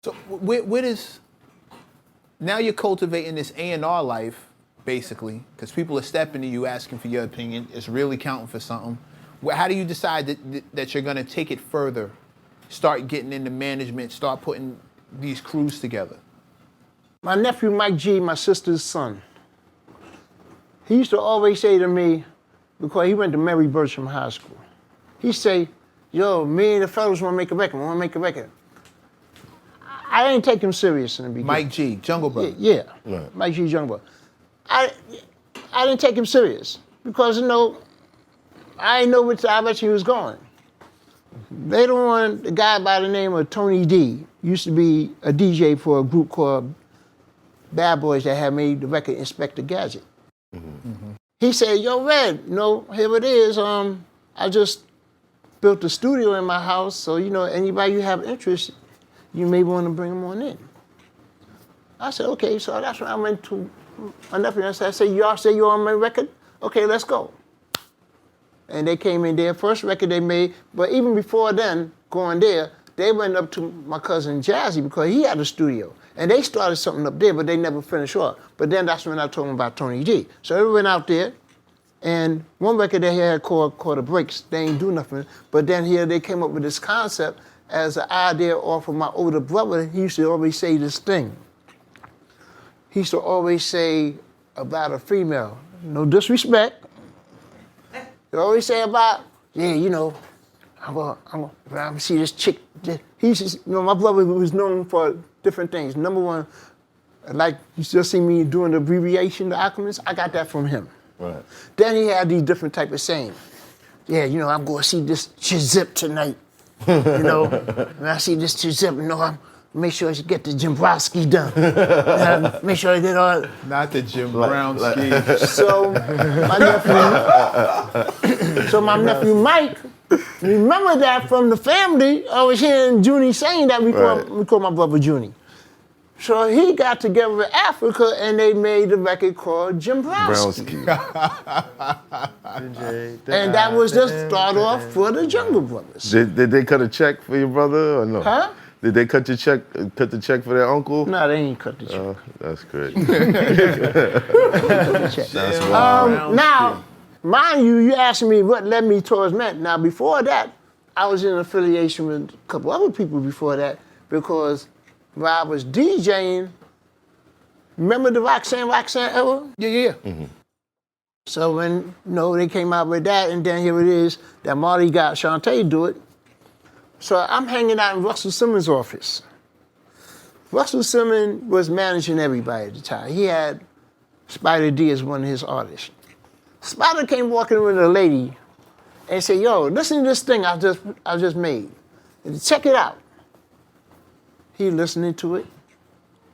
So where does, now you're cultivating this A&R life, basically, because people are stepping to you asking for your opinion. It's really counting for something. How do you decide that you're going to take it further, start getting into management, start putting these crews together? My nephew Mike G, my sister's son, he used to always say to me, because he went to Mary Bertram High School, he'd say, yo, me and the fellas want to make a record, I didn't take him serious in the beginning. Mike G, Jungle Brother. Yeah, Right. Mike G, Jungle Brother. I didn't take him serious because, you know, I didn't know which direction he was going. Later on, a guy by the name of Tony D used to be a DJ for a group called Bad Boys that had made the record Inspector Gadget. He said, yo, Red, you know, here it is. I just built a studio in my house, so, you know, anybody you have interest, you may want to bring them on in. I said, okay, so that's when I went to my nephew and I said, y'all say you're on my record? Okay, let's go. And they came in there, first record they made, but even before then, going there, they went up to my cousin Jazzy because he had a studio. And they started something up there, but they never finished off. But then that's when I told them about Tony G. So they went out there, and one record they had called The Breaks, they ain't do nothing. But then here they came up with this concept as an idea off of my older brother. He used to always say this thing. He used to always say about a female, no disrespect. He always say about, yeah, you know, I'm gonna see this chick. He's just, you know, my brother was known for different things. Number one, like you still see me doing the abbreviation, the acronyms, I got that from him. Right. Then he had these different type of sayings. Yeah, you know, I'm going to see this Chizip tonight. You know, when I see this Chizip, you know, I'm make sure I get the Jimbrowski done. Make sure I get all. Not the Jim Brown ski. So my nephew Mike, remember that from the family. I was hearing Junie saying that before we called my brother Junie. So he got together with Africa and they made a record called Jimbrowski. And that was the start off for the Jungle Brothers. Did they cut a check for your brother or no? Huh? Did they cut the check for their uncle? No, they ain't cut the check. Oh, that's great. That's wild. Now, mind you, you asked me what led me towards MECC. Now, before that, I was in affiliation with a couple other people before that because when I was DJing, remember the Roxanne era? Yeah. Mm-hmm. So when, you know, they came out with that, and then here it is that Marty got Shantae do it. So I'm hanging out in Russell Simmons' office. Russell Simmons was managing everybody at the time. He had Spider D as one of his artists. Spider came walking with a lady and said, yo, listen to this thing I just made. Check it out. He listening to it.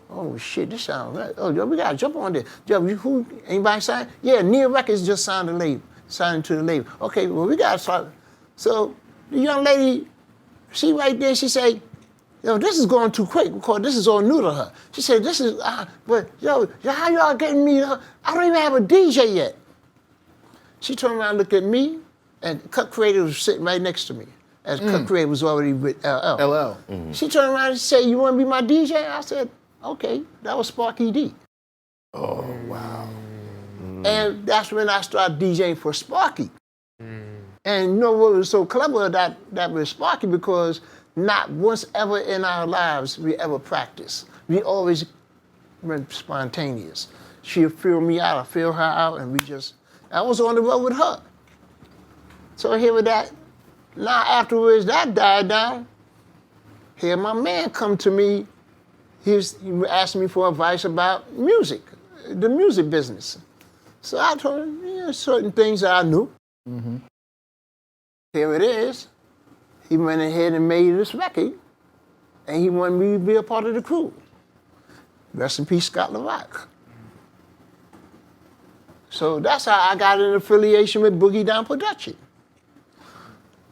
Oh shit, this sounds right. Oh, yo, we gotta jump on this. Yo, who, anybody sign? Yeah, Nia Records just signed to the label. Okay, well, we gotta start. So the young lady, she right there, she say, yo, this is going too quick because this is all new to her. She said, this is, but yo, how y'all getting me? I don't even have a DJ yet. She turned around and looked at me, and Cut Creative was sitting right next to me, as Cut Creative was already with LL. Mm-hmm. She turned around and said, you want to be my DJ? I said, okay, that was Sparky D. Oh, wow. And that's when I started DJing for Sparky. And you know what was so clever that with Sparky, because not once ever in our lives we ever practiced. We always went spontaneous. She'd feel me out, I'd feel her out, and I was on the road with her. So here with that, now afterwards that died down, here my man come to me, he asked me for advice about music, the music business. So I told him, certain things that I knew. Mm-hmm. Here it is. He went ahead and made this record, and he wanted me to be a part of the crew. Rest in peace, Scott LaRock. So that's how I got an affiliation with Boogie Down Production.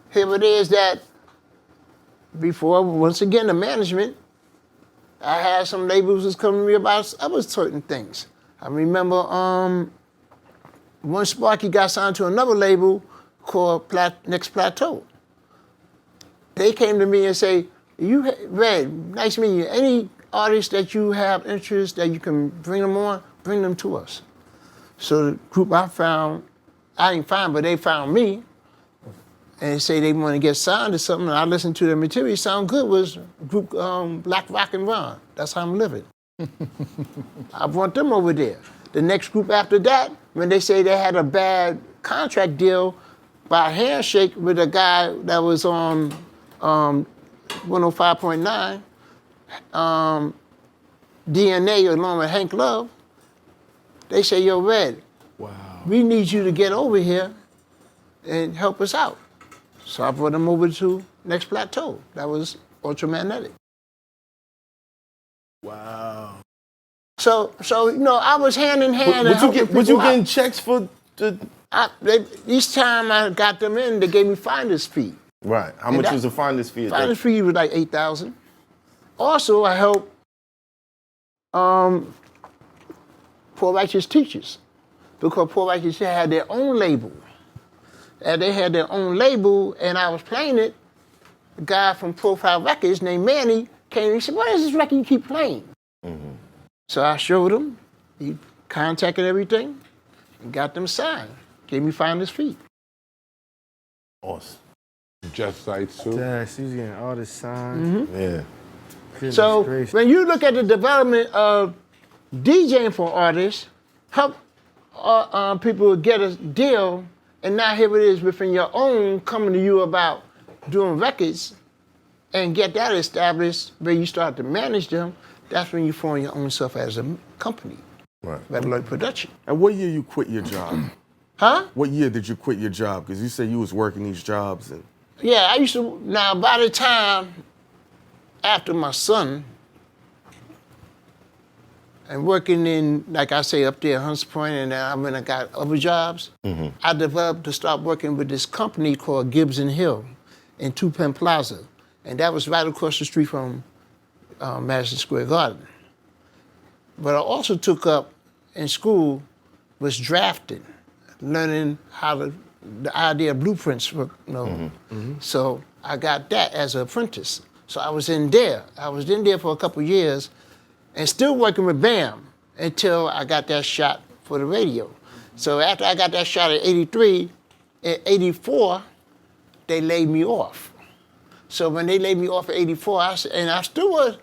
Here it is that before, once again, the management, I had some labels was coming to me about other certain things. I remember once Sparky got signed to another label called Next Plateau. They came to me and say, Red, nice meeting you. Any artists that you have interest that you can bring them on, bring them to us. So the group I didn't find, but they found me. And they say they want to get signed or something. And I listened to their material. Sound good was group Black Rock and Ron. That's how I'm living. I brought them over there. The next group after that, when they say they had a bad contract deal by handshake with a guy that was on 105.9, DNA along with Hank Love, they say, yo, Red, we need you to get over here and help us out. So I brought them over to Next Plateau. That was Ultramagnetic. Wow. So I was hand in hand. Was you getting checks for the? Each time I got them in, they gave me finder's fee. Right. How much was the finder's fee? Finder's fee was like $8,000. Also, I helped Poor Righteous teachers because Poor Righteous had their own label. And they had their own label, and I was playing it. A guy from Profile Records named Manny came and he said, what is this record you keep playing? Mm-hmm. So I showed him. He contacted everything and got them signed. Gave me finder's fee. Awesome. Just Sites too. Yeah, she was getting all this signs. Mm-hmm. Yeah. Goodness So gracious. when you look at the development of DJing for artists, help people get a deal, and now here it is within your own coming to you about doing records and get that established where you start to manage them. That's when you form your own self as a company. Right. Violator Production. And what year you quit your job? Huh? What year did you quit your job? Because you said you was working these jobs and. Yeah, I used to, now by the time after my son, and working in, like I say, up there at Hunts Point, and then when I got other jobs, I developed to start working with this company called Gibbs and Hill in Two Penn Plaza. And that was right across the street from Madison Square Garden. But I also took up in school was drafting, learning how the idea of blueprints work. So I got that as an apprentice. So I was in there. I was in there for a couple years and still working with BAM until I got that shot for the radio. So after I got that shot at 83, in 84, they laid me off. So when they laid me off at 84, I still was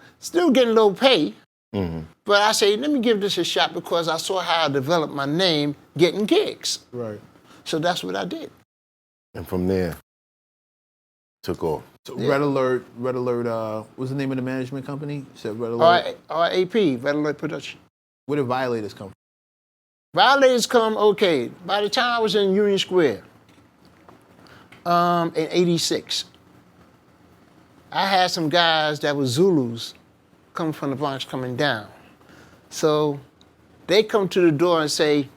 getting low pay, but I said, let me give this a shot because I saw how I developed my name getting gigs. Right. So that's what I did. And from there, took off. So Red Alert, what's the name of the management company? You said Red Alert. R.I.P, Red Alert Production. Where did Violators come from? Violators come, okay, by the time I was in Union Square, in 86, I had some guys that were Zulus coming from the Bronx coming down. So they come to the door and say,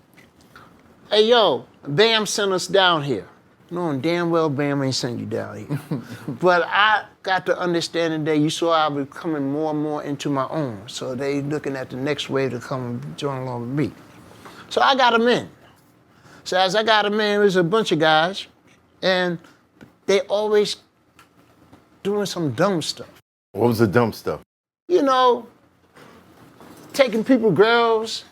hey, yo, BAM sent us down here. Knowing damn well BAM ain't sent you down here. But I got the understanding that you saw I was coming more and more into my own. So they looking at the next wave to come and join along with me. So I got them in. So as I got them in, it was a bunch of guys, and they always doing some dumb stuff. What was the dumb stuff? You know, taking people girls,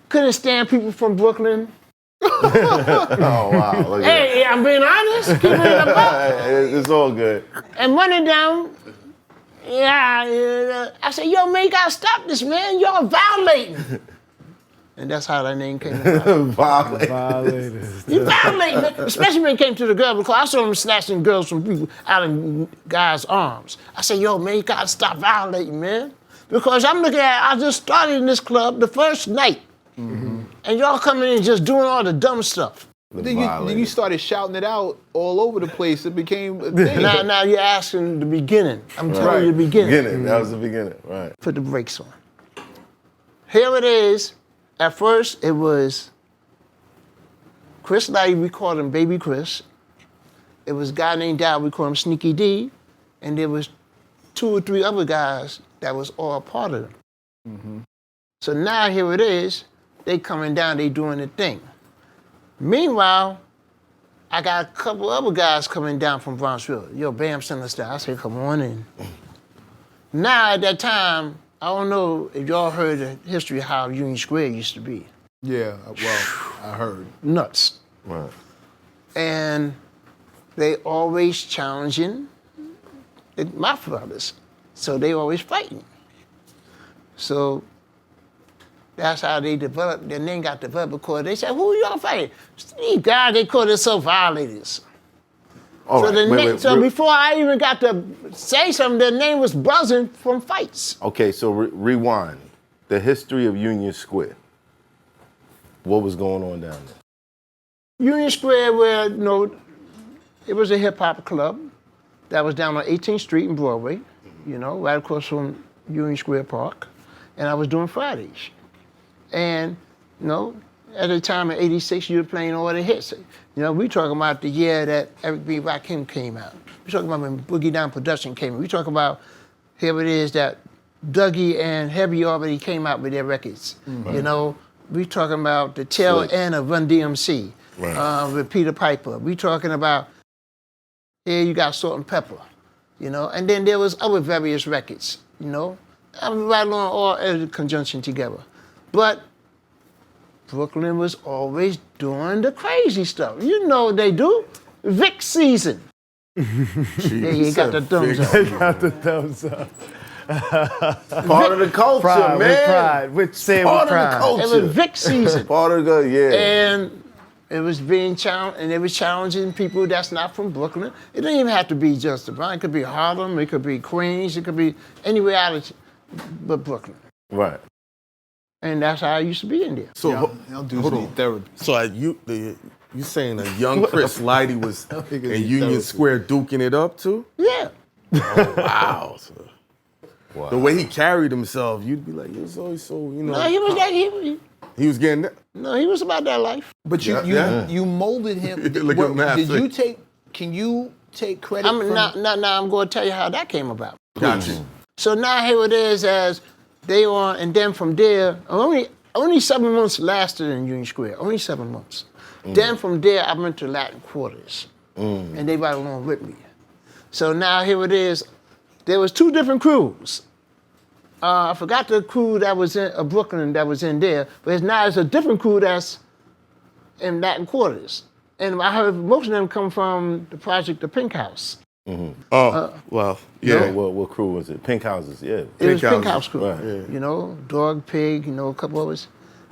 couldn't stand people from Brooklyn. Oh, wow. Look at Hey, I'm being honest, keeping it a buck. that. It's all good. And running down, I said, yo, man, you gotta stop this, man. Y'all violating. And that's how that name came about. Violators. You violating, man. Especially when it came to the girl, because I saw them snatching girls from people out of guys' arms. I said, yo, man, you gotta stop violating, man. Because I'm looking at, I just started in this club the first night. And y'all coming in just doing all the dumb stuff. Then you started shouting it out all over the place. It became a thing. Now you're asking the beginning. I'm telling you the beginning. That was the beginning, right. Put the brakes on. Here it is. At first, it was Chris Lighty, we called him Baby Chris. It was a guy named Dow, we called him Sneaky D. And there was 2 or 3 other guys that was all part of them. So now here it is. They coming down, they doing the thing. Meanwhile, I got a couple other guys coming down from Bronxville. Yo, Bam, send us that. I said, come on in. Now, at that time, I don't know if y'all heard the history of how Union Square used to be. Yeah, well, I heard. Nuts. Right. And they always challenging my brothers. So they always fighting. So that's how they developed, their name got developed because they said, who y'all fighting? These guys, they call themselves Violators. All So, right. Wait, so before I even got to say something, their name was buzzing from fights. Okay, so rewind. The history of Union Square. What was going on down there? Union Square, where, you know, it was a hip hop club that was down on 18th Street in Broadway, you know, right across from Union Square Park. And I was doing Fridays. And, you know, at the time in '86, you were playing all the hits. You know, we talking about the year that Eric B. Rakim came out. We talking about when Boogie Down Production came out. We talking about, here it is, that Dougie and Heavy already came out with their records. You know, we talking about the tail end of Run DMC with Peter Piper. We talking about, here you got Salt and Pepper, you know, and then there was other various records, you know. I'm right along all in conjunction together. But Brooklyn was always doing the crazy stuff. You know what they do. Vic season. Yeah, you got the thumbs up. Got the thumbs up. Part of the culture, Pride, man. with pride. With saying Part with of the pride. culture. It was Vic season. Part of the, yeah. And it was being challenged, and it was challenging people that's not from Brooklyn. It didn't even have to be just the Bronx. It could be Harlem, it could be Queens, it could be anywhere out of but Brooklyn. Right. And that's how I used to be in there. So Y'all dudes need therapy. So you saying a young Chris Lighty was in need Union therapy. Square duking it up too? Yeah. Wow. Wow. The way he carried himself, you'd be like, he was always so, you know. No, he was that. He was getting that. No, he was about that life. But you molded him. Look at Matt. Did you take? Can you take credit? Now I'm going to tell you how that came about. Gotcha. So now here it is as they on, and then from there, only 7 months lasted in Union Square. Only 7 months. Then from there, I went to Latin Quarters, and they right along with me. So now here it is. There was 2 different crews. I forgot the crew that was in Brooklyn that was in there, but now it's a different crew that's in Latin Quarters. And I heard most of them come from the project, the Pink House. Well, yeah. What crew was it? Pink Houses, yeah. It was Pink Houses, House crew. right, yeah. You know, Dog, Pig, you know, a couple others.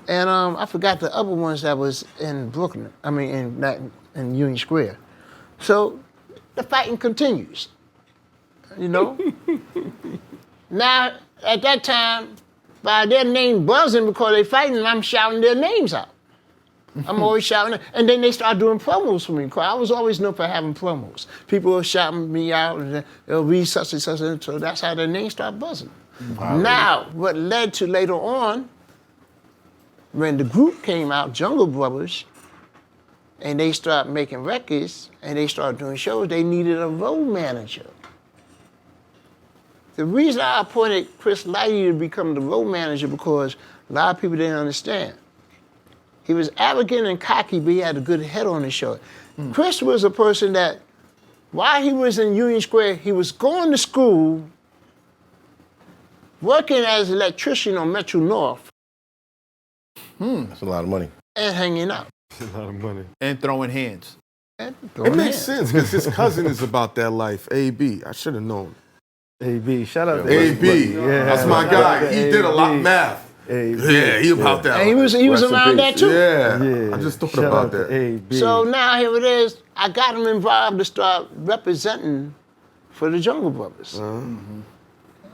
And I forgot the other ones that was in Brooklyn. I mean, in Union Square. So the fighting continues. You know? Now, at that time, by their name buzzing because they fighting, and I'm shouting their names out. I'm always shouting, and then they start doing promos for me. Cause I was always known for having promos. People were shouting me out, and they'll read such and such, and so that's how their names start buzzing. Wow. Now, what led to later on, when the group came out, Jungle Brothers, and they started making records, and they started doing shows, they needed a road manager. The reason I appointed Chris Lighty to become the road manager because a lot of people didn't understand. He was arrogant and cocky, but he had a good head on his shoulder. Chris was a person that, while he was in Union Square, he was going to school, working as an electrician on Metro North. That's a lot of money. And hanging out. A lot of money. And throwing hands. And It throwing makes hands. sense because his cousin is about that life. AB. I should have known. AB, shout out to AB. Yeah. That's my guy. He did a lot of math. AB. Yeah, he about that. And he was Rest in around peace. that too. Yeah. Yeah. I just thought Shout about out to that. AB. So now here it is. I got him involved to start representing for the Jungle Brothers.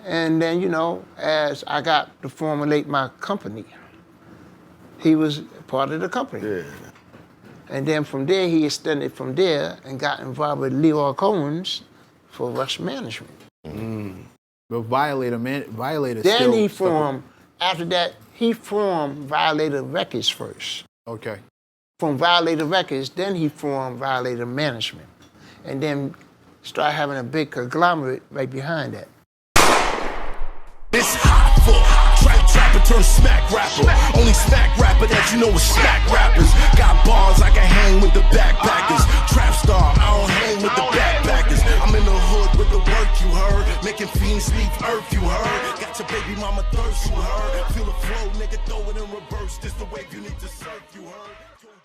And then, you know, as I got to formulate my company, he was part of the company. Yeah. And then from there, he extended from there and got involved with Leroy Cohen's for Rush Management. But Violator Then still he stuck with- formed, after that, he formed Violator Records first. Okay. From Violator Records, then he formed Violator Management. And then started having a big conglomerate right behind that. It's hot for trap turn smack rapper. Only smack rapper that you know is smack rappers. Got bars, I can hang with the backpackers. Trap star, I don't hang with the backpackers. I'm in the hood with the work, you heard. Making fiends leave earth, you heard. Got your baby mama thirst, you heard. Feel the flow, nigga, throw it in reverse. This the wave you need to surf, you heard.